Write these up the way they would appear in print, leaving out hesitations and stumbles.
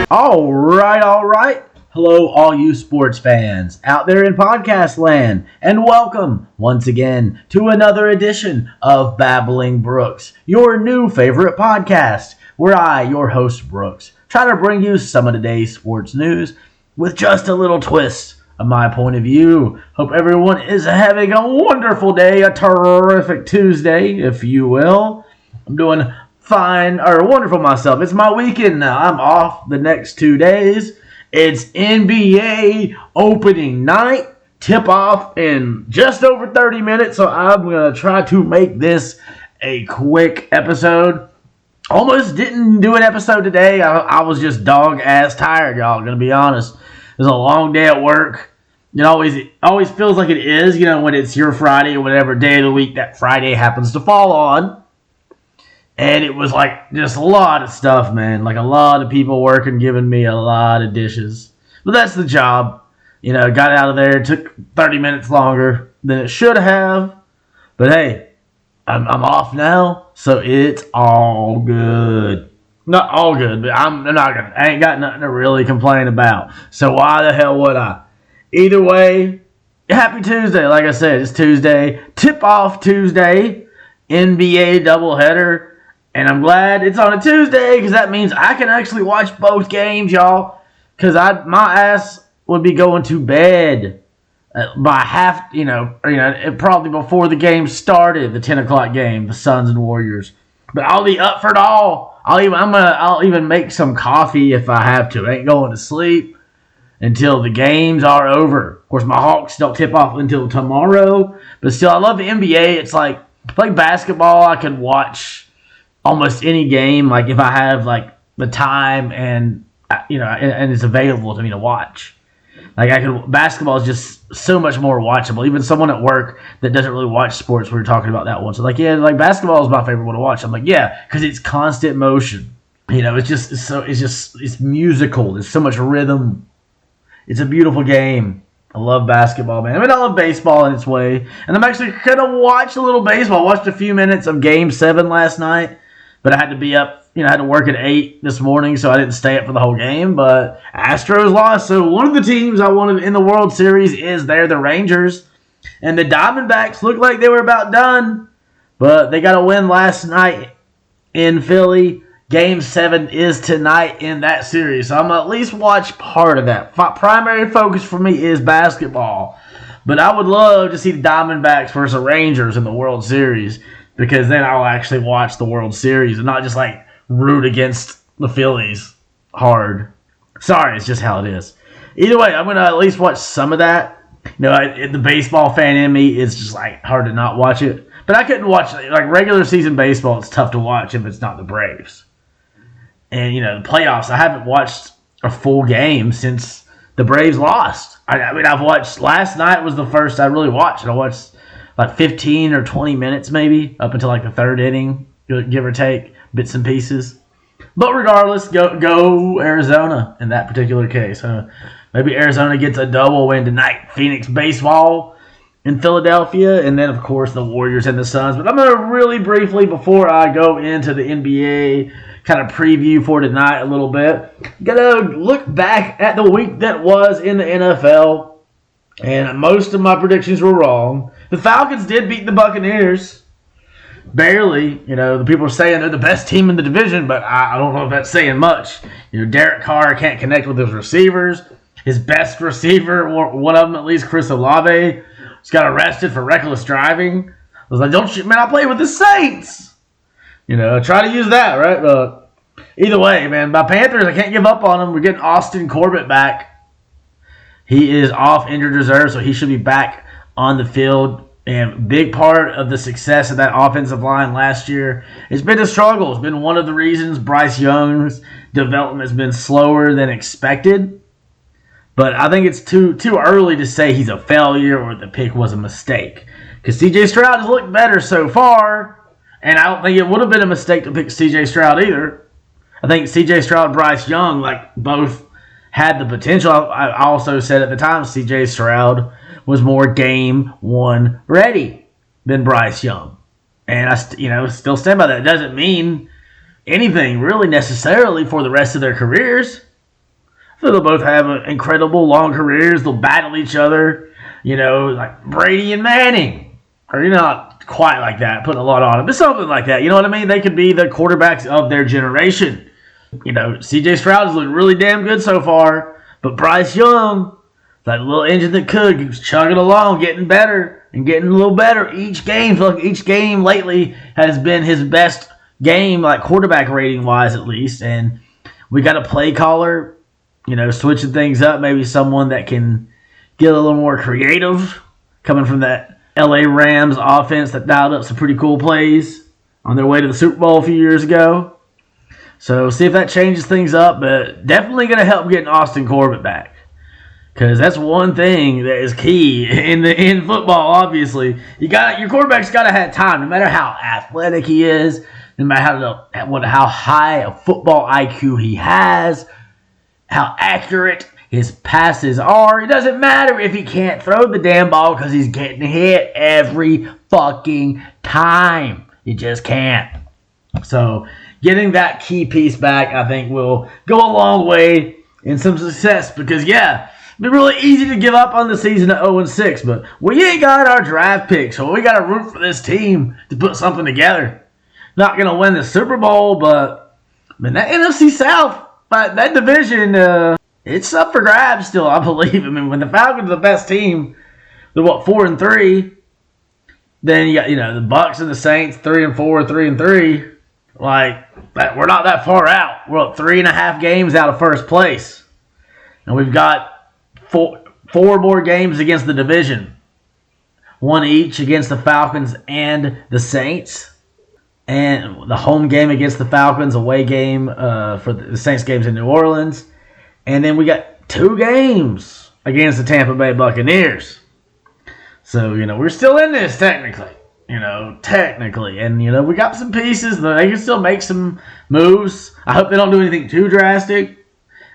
All right. Hello, all you sports fans out there in podcast land, and welcome once again to another edition of Babbling Brooks, your new favorite podcast, where I, your host Brooks, try to bring you some of today's sports news with just a little twist of my point of view. Hope everyone is having a wonderful day, a terrific Tuesday, if you will. I'm doing fine, or wonderful myself. It's my weekend now. I'm off the next 2 days. It's NBA opening night, tip-off in just over 30 minutes, so I'm going to try to make this a quick episode. Almost didn't do an episode today. I was just dog-ass tired, y'all, going to be honest. It was a long day at work. It always feels like it is, when it's your Friday or whatever day of the week that Friday happens to fall on. And it was like just a lot of stuff, man. Like a lot of people working, giving me a lot of dishes. But that's the job. Got out of there. Took 30 minutes longer than it should have. But hey, I'm off now, so it's all good. Not all good, but I ain't got nothing to really complain about. So why the hell would I? Either way, happy Tuesday. Like I said, it's Tuesday. Tip-off Tuesday. NBA doubleheader. And I'm glad it's on a Tuesday because that means I can actually watch both games, y'all. Because my ass would be going to bed by probably before the game started, the 10 o'clock game, the Suns and Warriors. But I'll be up for it all. I'll even make some coffee if I have to. I ain't going to sleep until the games are over. Of course, my Hawks don't tip off until tomorrow. But still, I love the NBA. It's like basketball. I can watch almost any game, like if I have like the time and and it's available to me to watch. Basketball is just so much more watchable. Even someone at work that doesn't really watch sports, we were talking about that once. So basketball is my favorite one to watch. I'm like, yeah, because it's constant motion. It's musical. There's so much rhythm. It's a beautiful game. I love basketball, man. I love baseball in its way. And I'm actually going to watch a little baseball. I watched a few minutes of Game 7 last night. But I had to be up, I had to work at 8 this morning, so I didn't stay up for the whole game. But Astros lost, so one of the teams I wanted in the World Series is the Rangers. And the Diamondbacks looked like they were about done, but they got a win last night in Philly. Game 7 is tonight in that series, so I'm going to at least watch part of that. Primary focus for me is basketball, but I would love to see the Diamondbacks versus the Rangers in the World Series. Because then I'll actually watch the World Series and not just root against the Phillies hard. Sorry, it's just how it is. Either way, I'm going to at least watch some of that. The baseball fan in me is just hard to not watch it. But I couldn't watch regular season baseball. It's tough to watch if it's not the Braves. And the playoffs, I haven't watched a full game since the Braves lost. I've watched, last night was the first I really watched. I watched 15 or 20 minutes maybe, up until the third inning, give or take, bits and pieces. But regardless, go Arizona in that particular case. Maybe Arizona gets a double win tonight. Phoenix baseball in Philadelphia, and then, of course, the Warriors and the Suns. But I'm going to really briefly, before I go into the NBA kind of preview for tonight a little bit, going to look back at the week that was in the NFL. And most of my predictions were wrong. The Falcons did beat the Buccaneers. Barely. The people are saying they're the best team in the division, but I don't know if that's saying much. Derek Carr can't connect with his receivers. His best receiver, one of them at least, Chris Olave, just got arrested for reckless driving. I was like, don't shoot, man, I play with the Saints. Try to use that, right? But either way, man, my Panthers, I can't give up on them. We're getting Austin Corbett back. He is off injured reserve, so he should be back on the field. And big part of the success of that offensive line last year, it's been a struggle. It's been one of the reasons Bryce Young's development has been slower than expected. But I think it's too early to say he's a failure or the pick was a mistake. Because C.J. Stroud has looked better so far, and I don't think it would have been a mistake to pick C.J. Stroud either. I think C.J. Stroud and Bryce Young, both had the potential. I also said at the time C.J. Stroud was more game one ready than Bryce Young. And I still stand by that. It doesn't mean anything really necessarily for the rest of their careers. So they'll both have incredible long careers. They'll battle each other, like Brady and Manning. Or not quite like that, putting a lot on it, but something like that. You know what I mean? They could be the quarterbacks of their generation. C.J. Stroud has looked really damn good so far, but Bryce Young, that little engine that could, keeps chugging along, getting better and getting a little better each game. Look, each game lately has been his best game, like quarterback rating wise at least. And we got a play caller, switching things up. Maybe someone that can get a little more creative, coming from that LA Rams offense that dialed up some pretty cool plays on their way to the Super Bowl a few years ago. So see if that changes things up, but definitely going to help getting Austin Corbett back. Because that's one thing that is key in football, obviously. Your quarterback's got to have time, no matter how athletic he is, no matter how high a football IQ he has, how accurate his passes are. It doesn't matter if he can't throw the damn ball because he's getting hit every fucking time. You just can't. So getting that key piece back, I think, will go a long way in some success. Because, it'd be really easy to give up on the season at 0-6. But we ain't got our draft pick, so we got to root for this team to put something together. Not going to win the Super Bowl, but that NFC South, that division, it's up for grabs still, I believe. When the Falcons are the best team, they're 4-3. Then you got, the Bucks and the Saints, 3-4, 3-3. We're not that far out. We're 3.5 games out of first place. And we've got four more games against the division. One each against the Falcons and the Saints. And the home game against the Falcons, away game for the Saints games in New Orleans. And then we got 2 games against the Tampa Bay Buccaneers. So, we're still in this technically. And, we got some pieces. They can still make some moves. I hope they don't do anything too drastic.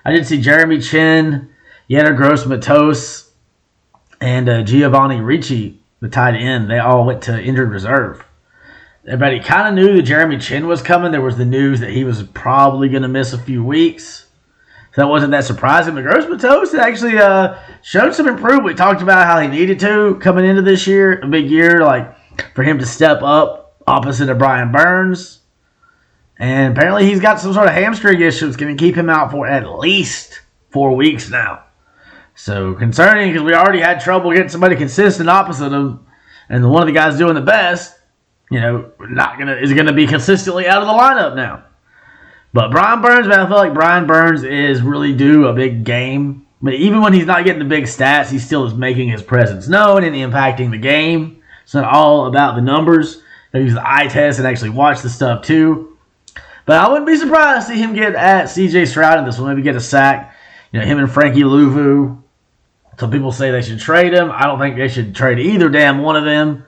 I did see Jeremy Chin, Yenna Gross-Matos, and Giovanni Ricci, the tight end. They all went to injured reserve. Everybody kind of knew that Jeremy Chin was coming. There was the news that he was probably going to miss a few weeks. So that wasn't that surprising. But Gross-Matos actually showed some improvement. We talked about how he needed to coming into this year, a big year, for him to step up opposite of Brian Burns. And apparently he's got some sort of hamstring issue that's going to keep him out for at least 4 weeks now. So concerning, because we already had trouble getting somebody consistent opposite him. And one of the guys doing the best, is going to be consistently out of the lineup now. But Brian Burns, I feel like Brian Burns is really due a big game. But even when he's not getting the big stats, he still is making his presence known and impacting the game. It's not all about the numbers. They use the eye test and actually watch the stuff too. But I wouldn't be surprised to see him get at C.J. Stroud in this one. Maybe get a sack. Him and Frankie Louvu. Some people say they should trade him. I don't think they should trade either damn one of them.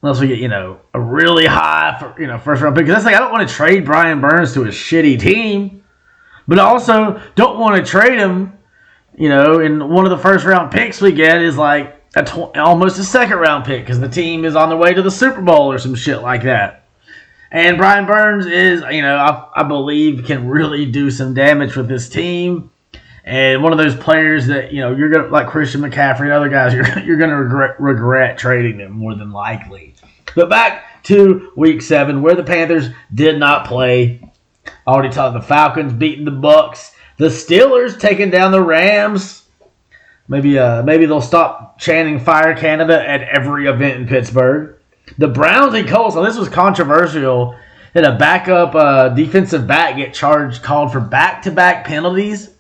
Unless we get, a really high, first round pick. Because that's I don't want to trade Brian Burns to a shitty team. But I also don't want to trade him, in one of the first round picks we get is almost a second round pick. Because the team is on their way to the Super Bowl or some shit like that. And Brian Burns is, I believe can really do some damage with this team. And one of those players that, you're going to, like Christian McCaffrey and other guys, you're going to regret trading them more than likely. But back to Week 7, where the Panthers did not play. I already talked the Falcons beating the Bucks. The Steelers taking down the Rams. Maybe they'll stop chanting Fire Canada at every event in Pittsburgh. The Browns and Colts, now this was controversial. Had a backup defensive back get called for back-to-back penalties.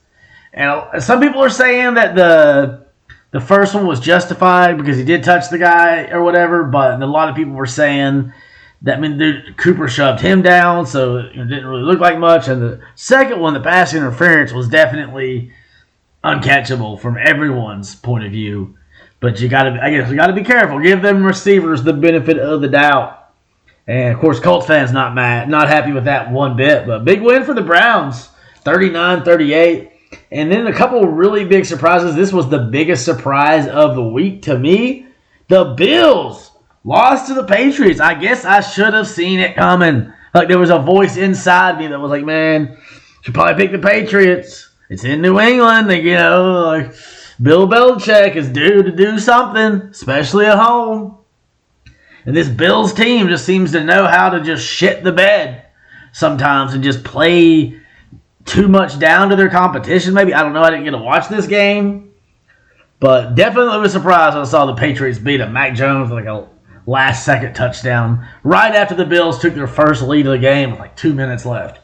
And some people are saying that the first one was justified because he did touch the guy or whatever, but a lot of people were saying that Cooper shoved him down, so it didn't really look like much. And the second one, the pass interference, was definitely uncatchable from everyone's point of view. But we got to be careful. Give them receivers the benefit of the doubt. And of course, Colts fans not happy with that one bit. But big win for the Browns, 39-38. And then a couple really big surprises. This was the biggest surprise of the week to me. The Bills lost to the Patriots. I guess I should have seen it coming. There was a voice inside me that was like, man, should probably pick the Patriots. It's in New England. Like Bill Belichick is due to do something, especially at home. And this Bills team just seems to know how to just shit the bed sometimes and just play too much down to their competition. Maybe, I don't know. I didn't get to watch this game. But definitely was surprised when I saw the Patriots beat up Mac Jones with like a last-second touchdown right after the Bills took their first lead of the game with like 2 minutes left.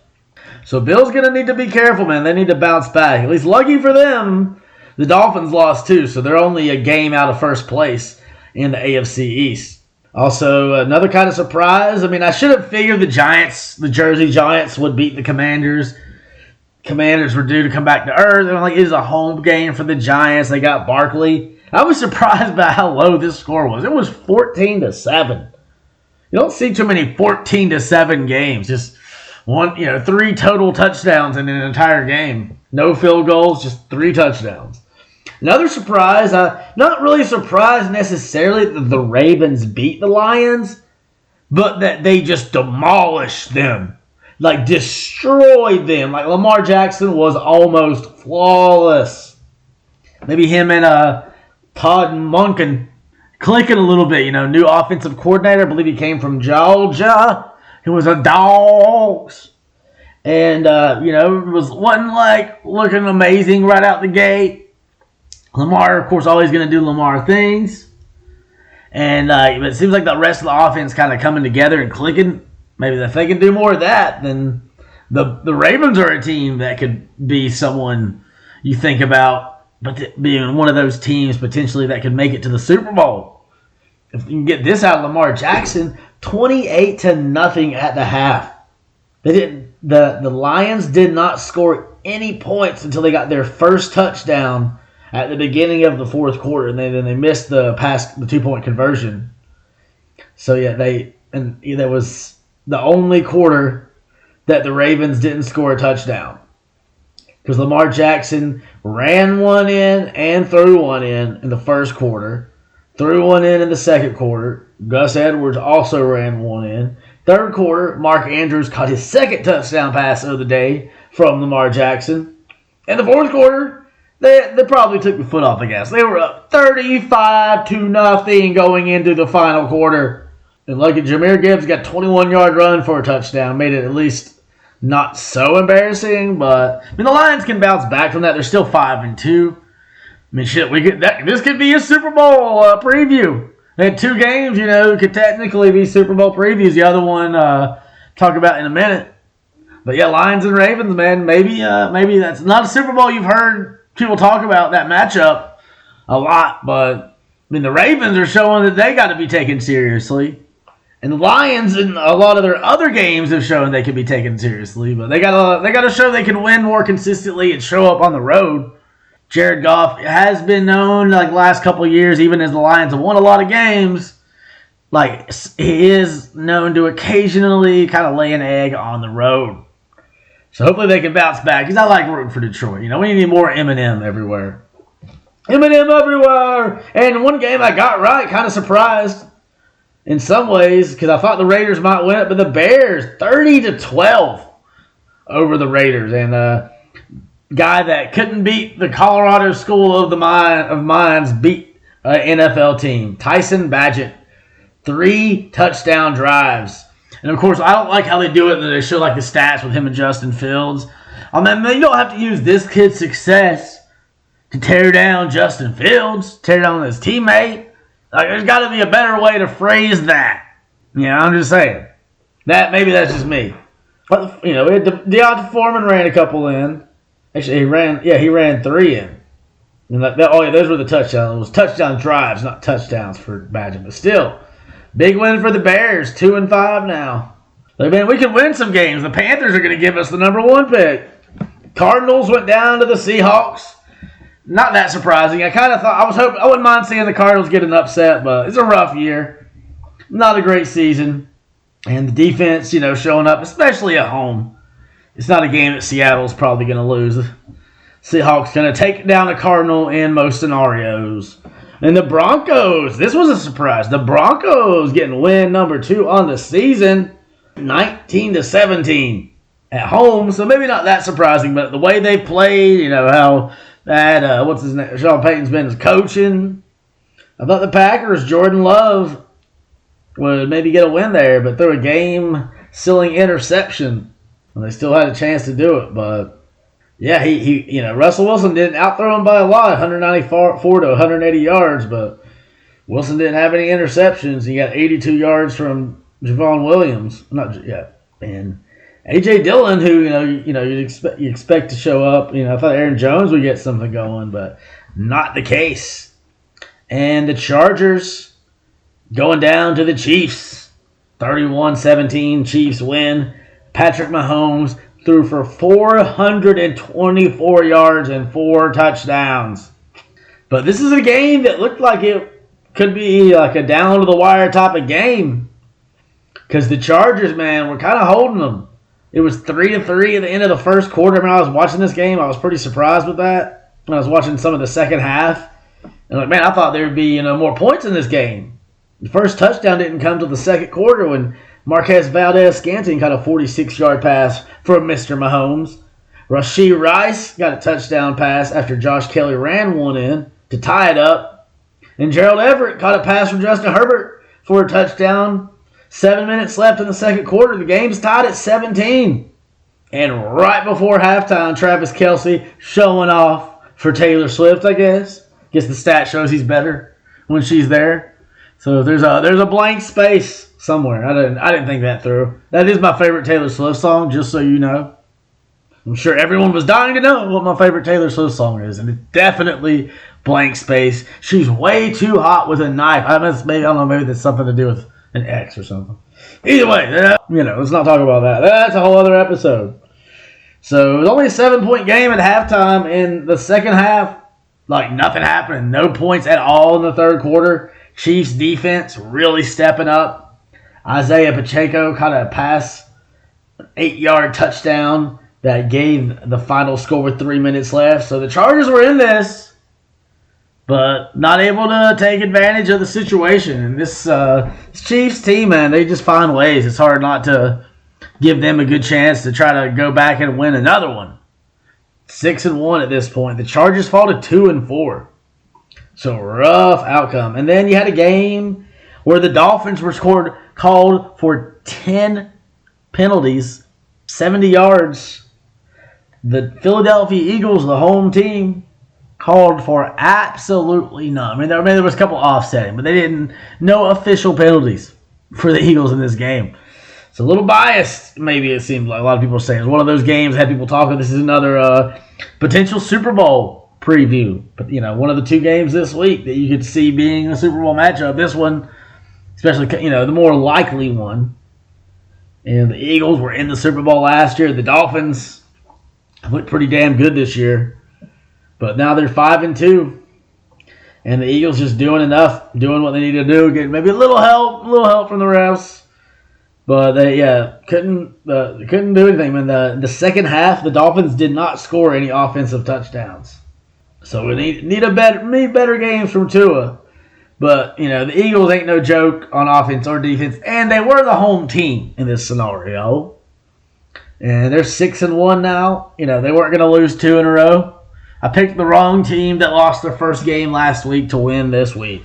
So Bills going to need to be careful, man. They need to bounce back. At least lucky for them, the Dolphins lost too, so they're only a game out of first place in the AFC East. Also, another kind of surprise. I mean, I should have figured the Jersey Giants would beat the Commanders. Commanders were due to come back to earth. And it was a home game for the Giants. They got Barkley. I was surprised by how low this score was. It was 14-7. You don't see too many 14-7 games. Just 3 total touchdowns in an entire game. No field goals, just 3 touchdowns. Another surprise, not really surprised necessarily that the Ravens beat the Lions, but that they just demolished them. Like, destroyed them. Like, Lamar Jackson was almost flawless. Maybe him and Todd Monken clicking a little bit. New offensive coordinator. I believe he came from Georgia. He was a Dogs. And, wasn't like looking amazing right out the gate. Lamar, of course, always going to do Lamar things. And it seems like the rest of the offense kind of coming together and clicking. Maybe if they can do more of that, then the Ravens are a team that could be someone you think about, but being one of those teams potentially that could make it to the Super Bowl. If you can get this out of Lamar Jackson, 28-0 at the half. The Lions did not score any points until they got their first touchdown at the beginning of the fourth quarter, and then they missed the 2-point conversion. So yeah, that was the only quarter that the Ravens didn't score a touchdown, because Lamar Jackson ran one in and threw one in the first quarter, threw one in the second quarter. Gus Edwards also ran one in. Third quarter, Mark Andrews caught his second touchdown pass of the day from Lamar Jackson. In the fourth quarter, they probably took the foot off the gas. They were up 35-0 going into the final quarter. And lucky Jahmyr Gibbs got a 21-yard run for a touchdown. Made it at least not so embarrassing. But the Lions can bounce back from that. They're still 5-2. Shit, this could be a Super Bowl preview. They had 2 games, could technically be Super Bowl previews. The other one, talk about in a minute. But yeah, Lions and Ravens, man. Maybe that's not a Super Bowl you've heard people talk about that matchup a lot. But the Ravens are showing that they got to be taken seriously. And the Lions in a lot of their other games have shown they can be taken seriously, but they gotta show they can win more consistently and show up on the road. Jared Goff has been known, like the last couple of years, even as the Lions have won a lot of games, like he is known to occasionally kind of lay an egg on the road. So hopefully they can bounce back, because I like rooting for Detroit. We need more Eminem everywhere. Eminem everywhere! And one game I got right, kind of surprised. In some ways, because I thought the Raiders might win it, but the Bears, 30-12 over the Raiders. And guy that couldn't beat the Colorado School of Mines beat an NFL team. Tyson Bagent, 3 touchdown drives. And of course, I don't like how they do it. They show like the stats with him and Justin Fields. I mean, you don't have to use this kid's success to tear down Justin Fields, tear down his teammate. Like, there's got to be a better way to phrase that. I'm just saying. Maybe that's just me. But, Deonta Foreman ran a couple in. Actually, he ran 3 in. And those were the touchdowns. It was touchdown drives, not touchdowns for Badger. But still, big win for the Bears. 2-5 now. Like, man, we can win some games. The Panthers are going to give us the number 1 pick. Cardinals went down to the Seahawks. Not that surprising. I kind of thought, I wouldn't mind seeing the Cardinals get an upset, but it's a rough year. Not a great season. And the defense, showing up, especially at home. It's not a game that Seattle's probably going to lose. The Seahawks going to take down the Cardinal in most scenarios. And the Broncos, this was a surprise. The Broncos getting win number 2 on the season, 19-17. at home, so maybe not that surprising, but the way they played, how that, what's his name, Sean Payton's been coaching. I thought the Packers, Jordan Love, would maybe get a win there, but threw a game-sealing interception. And they still had a chance to do it, but yeah, Russell Wilson didn't outthrow him by a lot, 194 to 180 yards, but Wilson didn't have any interceptions. He got 82 yards from Javon Williams. And A.J. Dillon, who you expect to show up. I thought Aaron Jones would get something going, but not the case. And the Chargers going down to the Chiefs, 31-17. Chiefs win. Patrick Mahomes threw for 424 yards and 4 touchdowns. But this is a game that looked like it could be like a down-to-the-wire type of game. Because the Chargers, man, were kind of holding them. It was 3-3 at the end of the first quarter. When I was watching this game, I was pretty surprised with that. When I was watching some of the second half. And I thought there would be more points in this game. The first touchdown didn't come till the second quarter when Marquez Valdez-Scantling caught a 46-yard pass from Mr. Mahomes. Rashee Rice got a touchdown pass after Josh Kelly ran one in to tie it up. And Gerald Everett caught a pass from Justin Herbert for a touchdown. 7 minutes left in the second quarter. The game's tied at 17. And right before halftime, Travis Kelce showing off for Taylor Swift, I guess. Guess the stat shows he's better when she's there. So there's a blank space somewhere. I didn't think that through. That is my favorite Taylor Swift song, just so you know. I'm sure everyone was dying to know what my favorite Taylor Swift song is, and it's definitely Blank Space. She's way too hot with a knife. I don't know, maybe that's something to do with an X or something. Either way, let's not talk about that. That's a whole other episode. So it was only a 7-point game at halftime. In the second half, nothing happened. No points at all in the third quarter. Chiefs defense really stepping up. Isaiah Pacheco caught a pass, 8-yard touchdown that gave the final score with 3 minutes left. So the Chargers were in this, but not able to take advantage of the situation. And this Chiefs team, man, they just find ways. It's hard not to give them a good chance to try to go back and win another one. 6-1 at this point. The Chargers fall to 2-4. So rough outcome. And then you had a game where the Dolphins were called for 10 penalties, 70 yards. The Philadelphia Eagles, the home team, called for absolutely none. There was a couple offsetting, but they didn't. No official penalties for the Eagles in this game. It's a little biased, maybe it seemed like a lot of people are saying. It's one of those games, had people talking, this is another potential Super Bowl preview. But, one of the two games this week that you could see being a Super Bowl matchup. This one, especially, the more likely one. And the Eagles were in the Super Bowl last year. The Dolphins looked pretty damn good this year. But now they're 5-2. And the Eagles just doing enough, doing what they need to do, getting maybe a little help from the refs. But they couldn't do anything. In the second half, the Dolphins did not score any offensive touchdowns. So we need better games from Tua. But, the Eagles ain't no joke on offense or defense. And they were the home team in this scenario. And they're 6-1 now. They weren't going to lose 2 in a row. I picked the wrong team that lost their first game last week to win this week.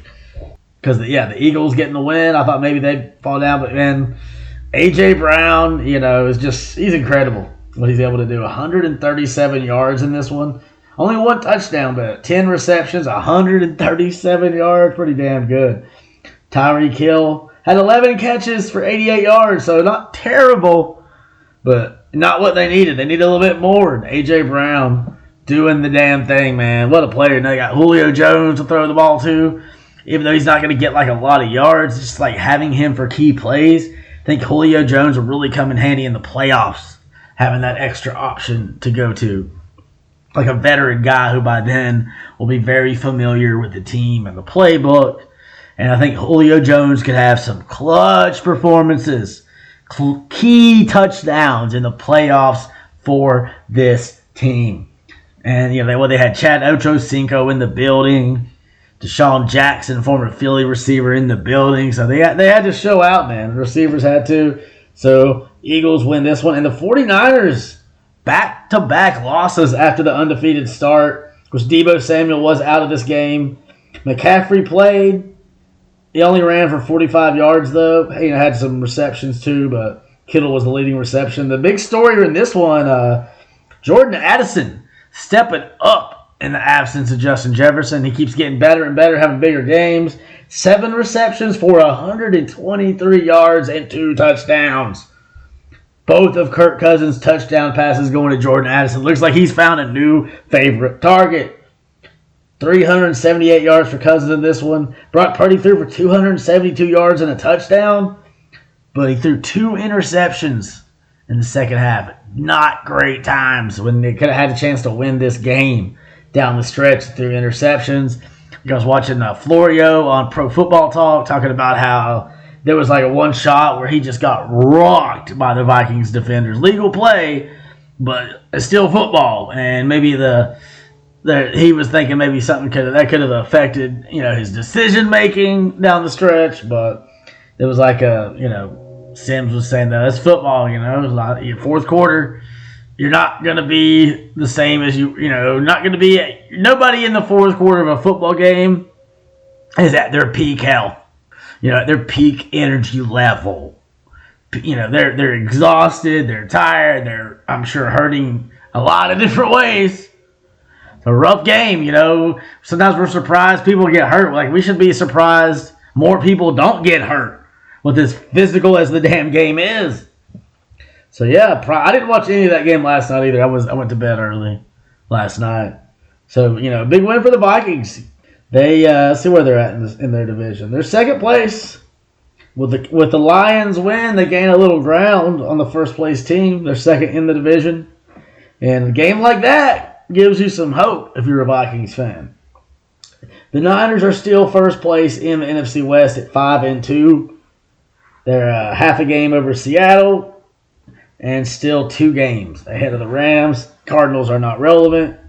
Because, the Eagles getting the win. I thought maybe they'd fall down. But, man, A.J. Brown, he's incredible what he's able to do. 137 yards in this one. Only 1 touchdown, but 10 receptions, 137 yards. Pretty damn good. Tyreek Hill had 11 catches for 88 yards. So, not terrible, but not what they needed. They needed a little bit more. And A.J. Brown doing the damn thing, man. What a player. Now they got Julio Jones to throw the ball to. Even though he's not going to get a lot of yards, just having him for key plays. I think Julio Jones will really come in handy in the playoffs, having that extra option to go to. Like a veteran guy who by then will be very familiar with the team and the playbook. And I think Julio Jones could have some clutch performances, key touchdowns in the playoffs for this team. And, they had Chad Ochocinco in the building. Deshaun Jackson, former Philly receiver, in the building. So they had to show out, man. The receivers had to. So Eagles win this one. And the 49ers, back-to-back losses after the undefeated start, which Deebo Samuel was out of this game. McCaffrey played. He only ran for 45 yards, though. He had some receptions, too, but Kittle was the leading reception. The big story in this one, Jordan Addison stepping up in the absence of Justin Jefferson. He keeps getting better and better, having bigger games. 7 receptions for 123 yards and 2 touchdowns. Both of Kirk Cousins' touchdown passes going to Jordan Addison. Looks like he's found a new favorite target. 378 yards for Cousins in this one. Brock Purdy threw for 272 yards and a touchdown, but he threw 2 interceptions in the second half. Not great times when they could have had a chance to win this game down the stretch through interceptions. I was watching Florio on Pro Football Talk talking about how there was like a one shot where he just got rocked by the Vikings defenders. Legal play, but it's still football. And maybe he was thinking maybe something could have affected his decision making down the stretch. But it was like Sims was saying that it's football. It was like your fourth quarter. You're not going to be the same as not going to be. Nobody in the fourth quarter of a football game is at their peak health. At their peak energy level. They're exhausted, they're tired, they're, I'm sure, hurting a lot of different ways. It's a rough game, Sometimes we're surprised people get hurt. Like, we should be surprised more people don't get hurt with as physical as the damn game is. So, yeah, I didn't watch any of that game last night either. I went to bed early last night. So, big win for the Vikings. They see where they're at in their division. They're second place. With the Lions win, they gain a little ground on the first place team. They're second in the division. And a game like that gives you some hope if you're a Vikings fan. The Niners are still first place in the NFC West at 5-2. They're half a game over Seattle and still 2 games ahead of the Rams. Cardinals are not relevant.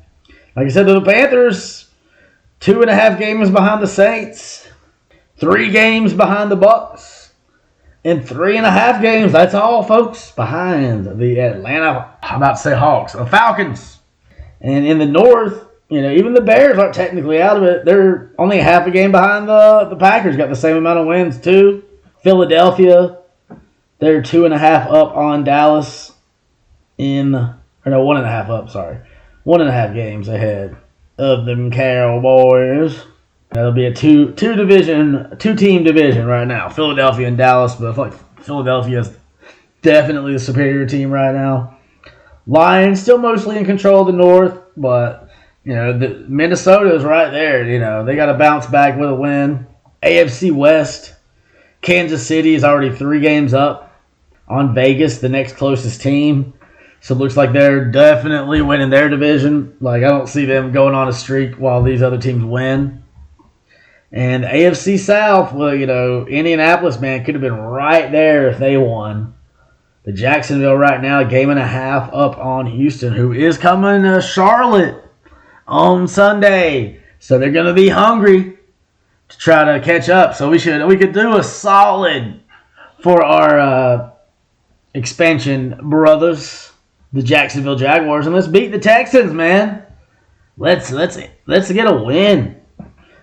Like I said to the Panthers, 2.5 games behind the Saints, 3 games behind the Bucks, and 3.5 games, that's all, folks, behind the Atlanta, I'm about to say Hawks, the Falcons. And in the North, even the Bears aren't technically out of it. They're only half a game behind the Packers, got the same amount of wins, too. Philadelphia, they're 2.5 up on Dallas 1.5 up, sorry. 1.5 games ahead of them Cowboys. That'll be a two-team division right now. Philadelphia and Dallas, but I feel like Philadelphia is definitely the superior team right now. Lions still mostly in control of the North, but Minnesota is right there. They got to bounce back with a win. AFC West, Kansas City is already 3 games up on Vegas, the next closest team. So it looks like they're definitely winning their division. Like, I don't see them going on a streak while these other teams win. And the AFC South, well, Indianapolis, man, could have been right there if they won. The Jacksonville right now, 1.5 up on Houston, who is coming to Charlotte on Sunday. So they're going to be hungry to try to catch up. So we could do a solid for our expansion brothers, the Jacksonville Jaguars, and let's beat the Texans, man. Let's get a win.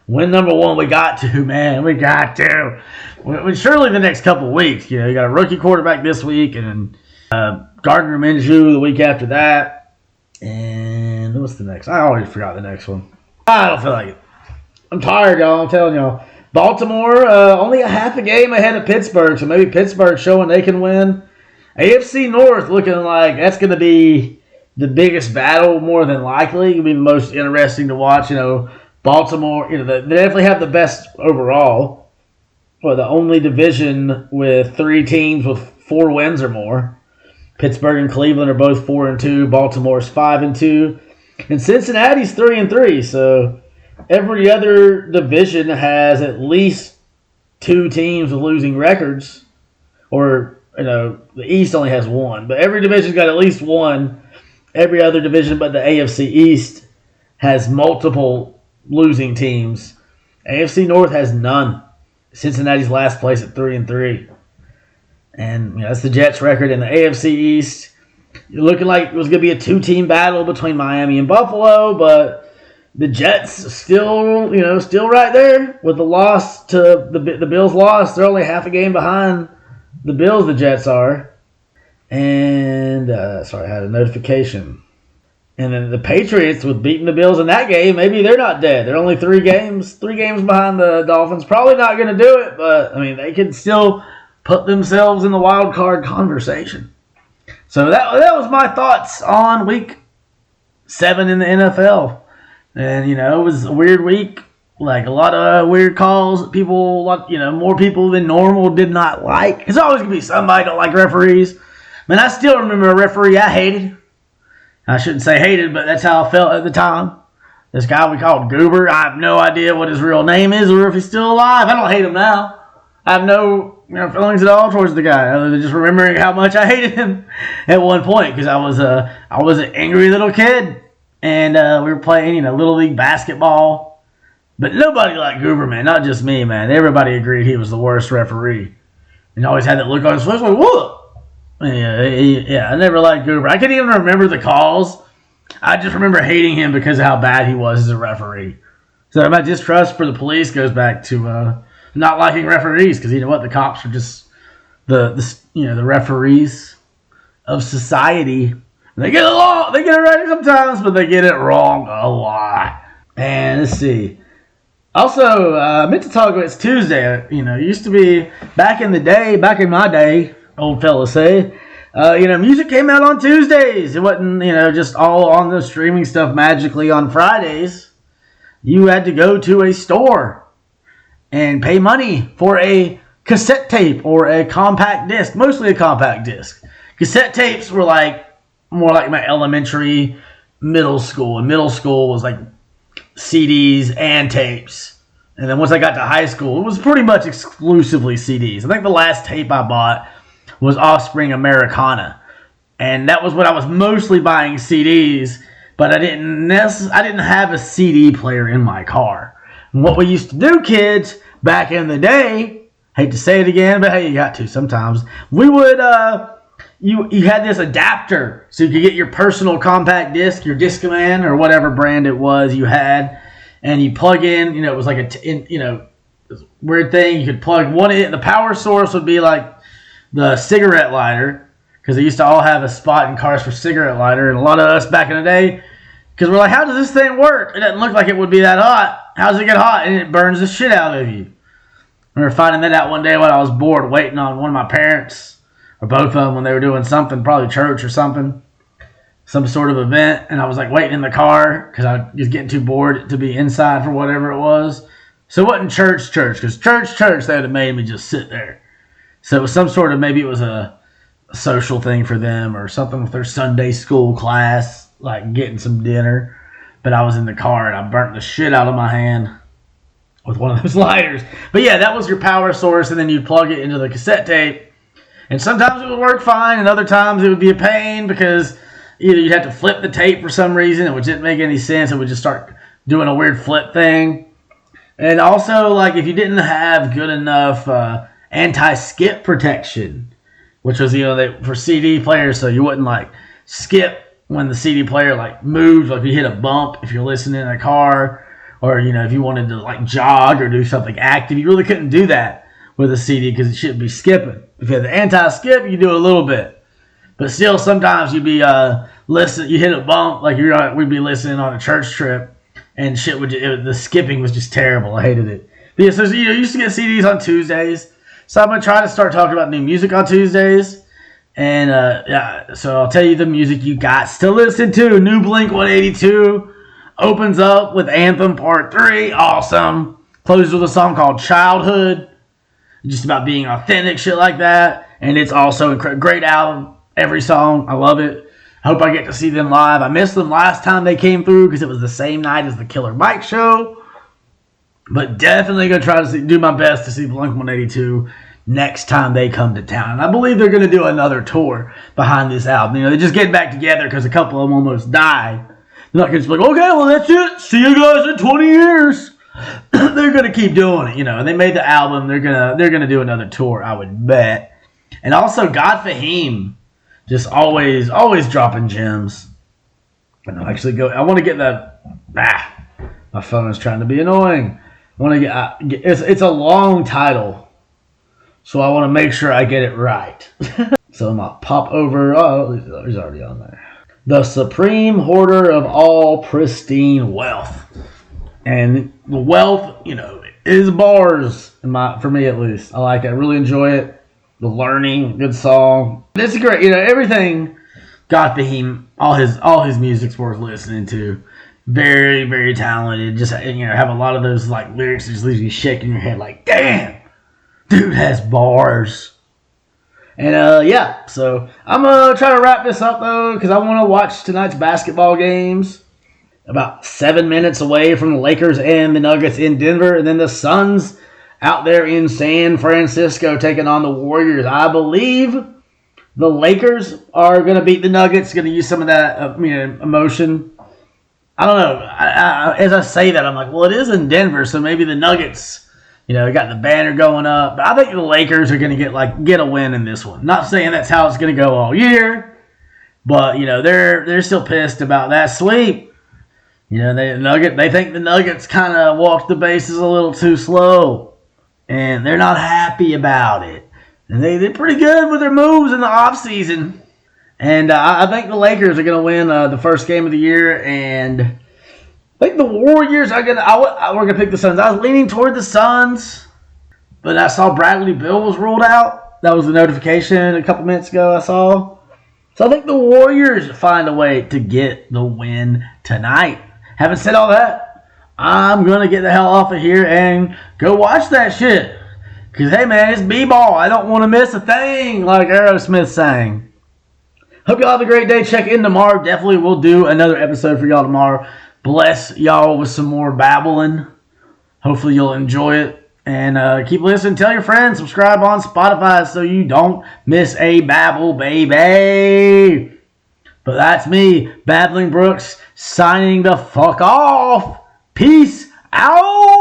Win number 1, we got to, man. We got to. Surely the next couple of weeks. You got a rookie quarterback this week, and Gardner Minshew the week after that. And what's the next? I already forgot the next one. I don't feel like it. I'm tired, y'all. I'm telling y'all. Baltimore, only a half a game ahead of Pittsburgh, so maybe Pittsburgh showing they can win. AFC North looking like that's going to be the biggest battle more than likely. It'll be the most interesting to watch. Baltimore, they definitely have the best overall. Well, the only division with 3 teams with 4 wins or more. Pittsburgh and Cleveland are both 4-2. Baltimore's 5-2. And Cincinnati's 3-3. So every other division has at least 2 teams with losing records. Or, the East only has 1. But every division's got at least 1. Every other division but the AFC East has multiple losing teams. AFC North has none. Cincinnati's last place at 3-3. And that's the Jets' record in the AFC East. You're looking like it was going to be a two-team battle between Miami and Buffalo, but the Jets still right there with the loss to the Bills' loss. They're only half a game behind the Bills. The Jets are. And sorry, I had a notification. And then the Patriots, with beating the Bills in that game, maybe they're not dead. They're only three games behind the Dolphins. Probably not going to do it, but I mean they can still put themselves in the wild card conversation. So that was my thoughts on Week 7 in the NFL. And it was a weird week, like a lot of weird calls. People, more people than normal did not like. There's always gonna be somebody don't like referees. Man, I still remember a referee I hated. I shouldn't say hated, but that's how I felt at the time. This guy we called Goober. I have no idea what his real name is or if he's still alive. I don't hate him now. I have no feelings at all towards the guy, other than just remembering how much I hated him at one point because I was an angry little kid, and we were playing little league basketball. But nobody liked Goober, man. Not just me, man. Everybody agreed he was the worst referee, and always had that look on his face like, "Whoa." Yeah, I never liked Goober. I can't even remember the calls. I just remember hating him because of how bad he was as a referee. So my distrust for the police goes back to not liking referees because the cops are just the referees of society. They get it right sometimes, but they get it wrong a lot. And let's see. Also, I meant to talk about it's Tuesday. It used to be back in my day. Old fellas say, music came out on Tuesdays. It wasn't, just all on the streaming stuff magically on Fridays. You had to go to a store and pay money for a cassette tape or a compact disc, mostly a compact disc. Cassette tapes were more like my elementary, middle school. And middle school was like CDs and tapes. And then once I got to high school, it was pretty much exclusively CDs. I think the last tape I bought was Offspring Americana, and that was when I was mostly buying CDs, but I didn't have a CD player in my car. And what we used to do, kids, back in the day, hate to say it again, but hey, you got to sometimes, we would, you had this adapter, so you could get your personal compact disc, your Discman, or whatever brand it was you had, and you plug in, it was like this weird thing, you could plug one in, the power source would be like the cigarette lighter, because they used to all have a spot in cars for cigarette lighter, and a lot of us back in the day, because we're like, how does this thing work? It doesn't look like it would be that hot. How does it get hot? And it burns the shit out of you. I remember finding that out one day when I was bored waiting on one of my parents, or both of them, when they were doing something, probably church or something, some sort of event, and I was waiting in the car because I was getting too bored to be inside for whatever it was. So it wasn't church, because church, they would have made me just sit there. So it was some sort of, maybe it was a social thing for them or something with their Sunday school class, like getting some dinner. But I was in the car and I burnt the shit out of my hand with one of those lighters. But yeah, that was your power source, and then you'd plug it into the cassette tape. And sometimes it would work fine, and other times it would be a pain because either you'd have to flip the tape for some reason, which didn't make any sense. It would just start doing a weird flip thing. And also, if you didn't have good enough anti-skip protection, which was for CD players, so you wouldn't skip when the CD player moves, if you hit a bump, if you're listening in a car, or if you wanted to jog or do something active, you really couldn't do that with a CD because it shouldn't be skipping. If you had the anti-skip, you do a little bit, but still sometimes you'd be you hit a bump, we'd be listening on a church trip, and the skipping was just terrible. I hated it. But yeah, so you used to get CDs on Tuesdays. So I'm going to try to start talking about new music on Tuesdays. And, so I'll tell you the music you got to listen to. New Blink-182 opens up with Anthem Part 3. Awesome. Closes with a song called Childhood. Just about being authentic, shit like that. And it's also a great album. Every song. I love it. I hope I get to see them live. I missed them last time they came through because it was the same night as the Killer Mike show. But definitely going to try to do my best to see Blink-182 next time they come to town. And I believe they're going to do another tour behind this album. They're just getting back together because a couple of them almost died. They're not going to just be like, okay, well, that's it. See you guys in 20 years. They're going to keep doing it, And they made the album. They're going to do another tour, I would bet. And also God Fahim, just always dropping gems. And I'll actually go. I want to get that. My phone is trying to be annoying. I want to get. It's a long title, so I want to make sure I get it right. So I'm gonna pop over. Oh, he's already on there. The supreme hoarder of all pristine wealth, and the wealth, is bars. For me at least, I like it. I really enjoy it. The learning, good song. This is great. Everything. God Fahim, all his music's worth listening to. Very, very talented. Just have a lot of those like lyrics that just leaves you shaking your head like, damn, dude has bars. And so I'm gonna try to wrap this up though, because I want to watch tonight's basketball games. About 7 minutes away from the Lakers and the Nuggets in Denver, and then the Suns out there in San Francisco taking on the Warriors. I believe the Lakers are going to beat the Nuggets, going to use some of that emotion. I don't know. As I say that, I'm like, well, it is in Denver, so maybe the Nuggets, got the banner going up. But I think the Lakers are going to get a win in this one. Not saying that's how it's going to go all year, but, they're still pissed about that sweep. They think the Nuggets kind of walked the bases a little too slow, and they're not happy about it. And they did pretty good with their moves in the offseason. And I think the Lakers are going to win the first game of the year. And I think the Warriors are going to... We're going to pick the Suns. I was leaning toward the Suns, but I saw Bradley Beal was ruled out. That was the notification a couple minutes ago I saw. So I think the Warriors find a way to get the win tonight. Having said all that, I'm going to get the hell off of here and go watch that shit. Because, hey, man, it's b-ball. I don't want to miss a thing, like Aerosmith sang. Hope y'all have a great day. Check in tomorrow. Definitely will do another episode for y'all tomorrow. Bless y'all with some more babbling. Hopefully you'll enjoy it. And keep listening. Tell your friends. Subscribe on Spotify so you don't miss a babble, baby. But that's me, Babbling Brooks, signing the fuck off. Peace out.